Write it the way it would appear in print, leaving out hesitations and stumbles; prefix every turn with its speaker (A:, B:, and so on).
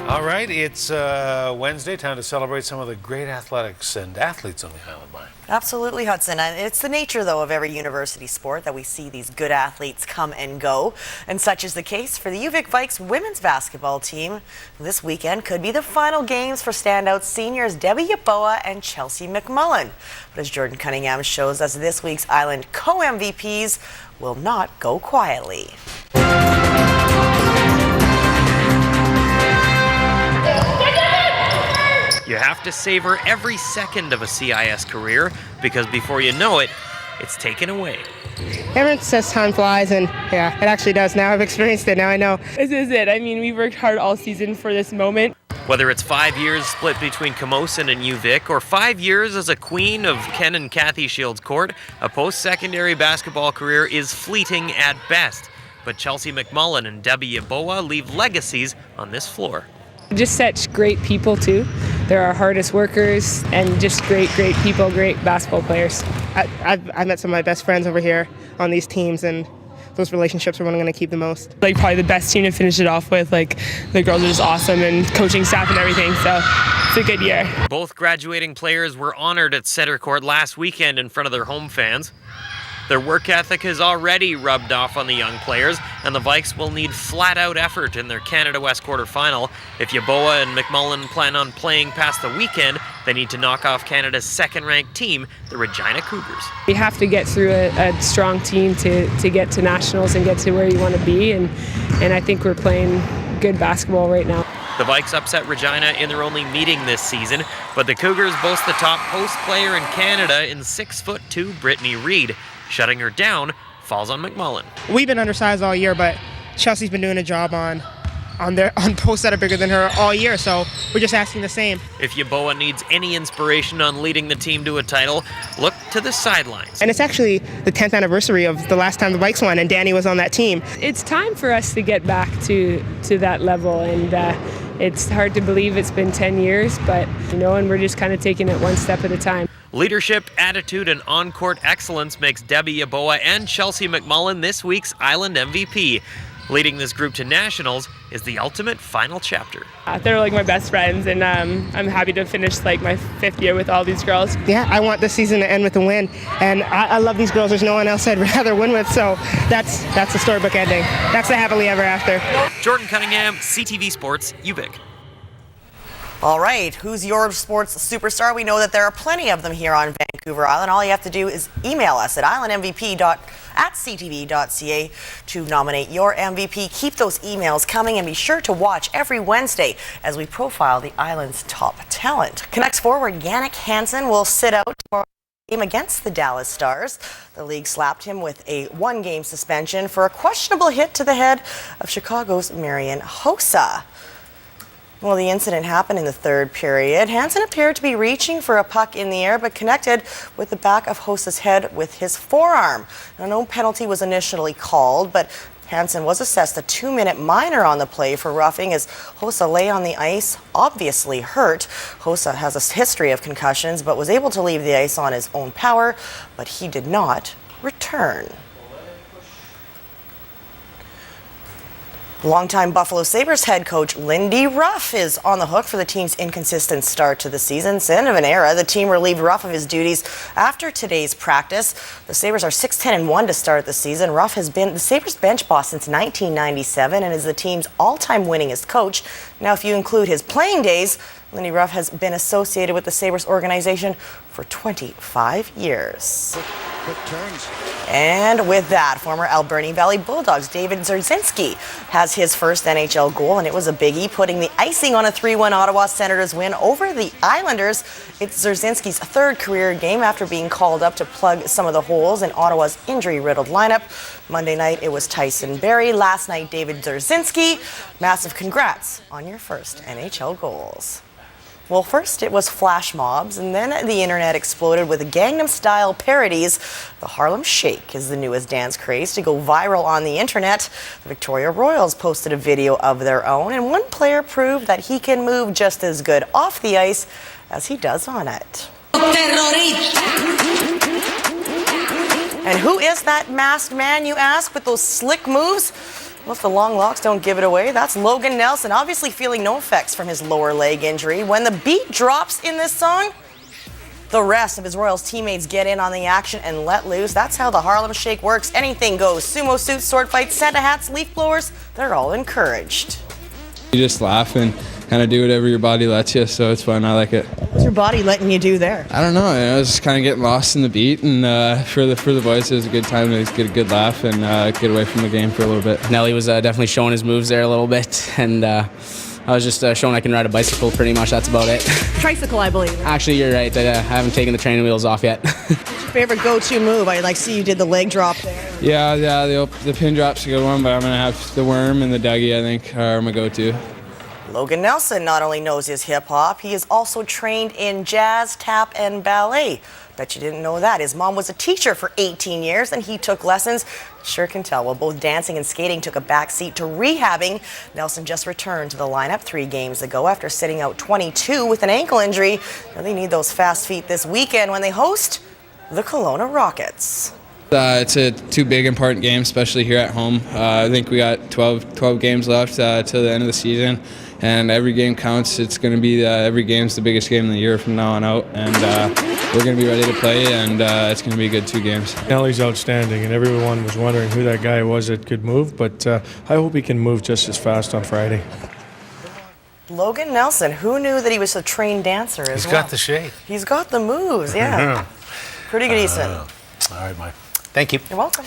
A: All right, it's Wednesday, time to celebrate some of the great athletics and athletes on the island, Maya.
B: Absolutely, Hudson. And it's the nature, though, of every university sport that we see these good athletes come and go. And such is the case for the UVic Vikes women's basketball team. This weekend could be the final games for standout seniors Debbie Yeboah and Chelsea McMullen. But as Jordan Cunningham shows us, this week's Island co-MVPs will not go quietly.
C: You have to savor every second of a CIS career because before you know it, it's taken away.
D: Everyone says time flies, and yeah, it actually does. Now I've experienced it. Now I know.
E: This is it. I mean, we've worked hard all season for this moment.
C: Whether it's 5 years split between Camosun and UVic, or 5 years as a queen of Ken and Kathy Shields Court, a post-secondary basketball career is fleeting at best. But Chelsea McMullen and Debbie Yeboah leave legacies on this floor.
E: Just such great people, too. They're our hardest workers and just great people, great basketball players.
D: I met some of my best friends over here on these teams, and those relationships are what I'm going to keep the most.
E: Like, probably the best team to finish it off with. Like, the girls are just awesome, and coaching staff and everything, so it's a good year.
C: Both graduating players were honored at Center Court last weekend in front of their home fans. Their work ethic has already rubbed off on the young players, and the Vikes will need flat-out effort in their Canada West quarterfinal. If Yeboah and McMullen plan on playing past the weekend, they need to knock off Canada's second-ranked team, the Regina Cougars.
E: You have to get through a strong team to get to nationals and get to where you want to be, and I think we're playing good basketball right now.
C: The Vikes upset Regina in their only meeting this season, but the Cougars boast the top post player in Canada in 6'2" Brittany Reed. Shutting her down falls on McMullen.
D: We've been undersized all year, but Chelsea's been doing a job on posts that are bigger than her all year, so we're just asking the same.
C: If Yeboah needs any inspiration on leading the team to a title, look to the sidelines.
D: And it's actually the 10th anniversary of the last time the Vikes won, and Danny was on that team.
E: It's time for us to get back to that level, and it's hard to believe it's been 10 years, but and we're just kind of taking it one step at a time.
C: Leadership, attitude, and on-court excellence makes Debbie Yeboah and Chelsea McMullen this week's Island MVP. Leading this group to nationals is the ultimate final chapter.
E: They're like my best friends, and I'm happy to finish like my 5th year with all these girls.
D: Yeah, I want this season to end with a win, and I love these girls. There's no one else I'd rather win with, so that's the storybook ending. That's the happily ever after.
C: Jordan Cunningham, CTV Sports, UVic.
B: All right, who's your sports superstar? We know that there are plenty of them here on Vancouver Island. All you have to do is email us at islandmvp@ctv.ca to nominate your MVP. Keep those emails coming and be sure to watch every Wednesday as we profile the island's top talent. Canucks forward Jannik Hansen will sit out for a game against the Dallas Stars. The league slapped him with a 1-game suspension for a questionable hit to the head of Chicago's Marian Hossa. Well, the incident happened in the 3rd period. Hansen appeared to be reaching for a puck in the air, but connected with the back of Hossa's head with his forearm. Now, no penalty was initially called, but Hansen was assessed a 2-minute minor on the play for roughing as Hossa lay on the ice, obviously hurt. Hossa has a history of concussions, but was able to leave the ice on his own power, but he did not return. Longtime Buffalo Sabres head coach Lindy Ruff is on the hook for the team's inconsistent start to the season. It's the end of an era. The team relieved Ruff of his duties after today's practice. The Sabres are 6-10-1 to start the season. Ruff has been the Sabres bench boss since 1997 and is the team's all-time winningest coach. Now, if you include his playing days, Lindy Ruff has been associated with the Sabres organization for 25 years.
F: Quick turns.
B: And with that, former Alberni Valley Bulldogs David Zarzinski has his first NHL goal, and it was a biggie, putting the icing on a 3-1 Ottawa Senators win over the Islanders. It's Zarzinski's 3rd career game after being called up to plug some of the holes in Ottawa's injury-riddled lineup. Monday night, it was Tyson Barrie. Last night, David Zarzinski. Massive congrats on your first NHL goals. Well, first it was flash mobs, and then the internet exploded with Gangnam-style parodies. The Harlem Shake is the newest dance craze to go viral on the internet. The Victoria Royals posted a video of their own, and one player proved that he can move just as good off the ice as he does on it. And who is that masked man, you ask, with those slick moves? Well, if the long locks don't give it away, that's Logan Nelson, obviously feeling no effects from his lower leg injury. When the beat drops in this song, the rest of his Royals teammates get in on the action and let loose. That's how the Harlem Shake works. Anything goes. Sumo suits, sword fights, Santa hats, leaf blowers, they're all encouraged.
F: You just laugh and kind of do whatever your body lets you, so it's fun. I like it.
B: What's your body letting you do there?
F: I don't know. I was just kind of getting lost in the beat, and for the boys, it was a good time to get a good laugh and get away from the game for a little bit.
G: Nelly was definitely showing his moves there a little bit, and I was just showing I can ride a bicycle pretty much. That's about it.
B: Tricycle, I believe.
G: Actually, you're right. I haven't taken the training wheels off yet.
B: What's your favorite go-to move? I see you did the leg drop there.
F: Yeah, the pin drop's a good one, but I'm going to have the worm and the Dougie, I think, are my go-to.
B: Logan Nelson not only knows his hip-hop, he is also trained in jazz, tap, and ballet. Bet you didn't know that. His mom was a teacher for 18 years, and he took lessons. Sure can tell. Well, both dancing and skating took a backseat to rehabbing. Nelson just returned to the lineup 3 games ago after sitting out 22 with an ankle injury. Now they need those fast feet this weekend when they host the Kelowna Rockets.
F: It's a 2 big important games, especially here at home. I think we got 12 games left till the end of the season, and every game counts. It's going to be every game's the biggest game of the year from now on out, and we're going to be ready to play, and it's going to be a good 2 games.
H: Nelly's outstanding, and everyone was wondering who that guy was that could move, but I hope he can move just as fast on Friday.
B: Logan Nelson, who knew that he was a trained dancer as well?
A: He's got the shape.
B: He's got the moves, yeah. Pretty good, Easton.
A: All right, Mike. Thank you.
B: You're welcome.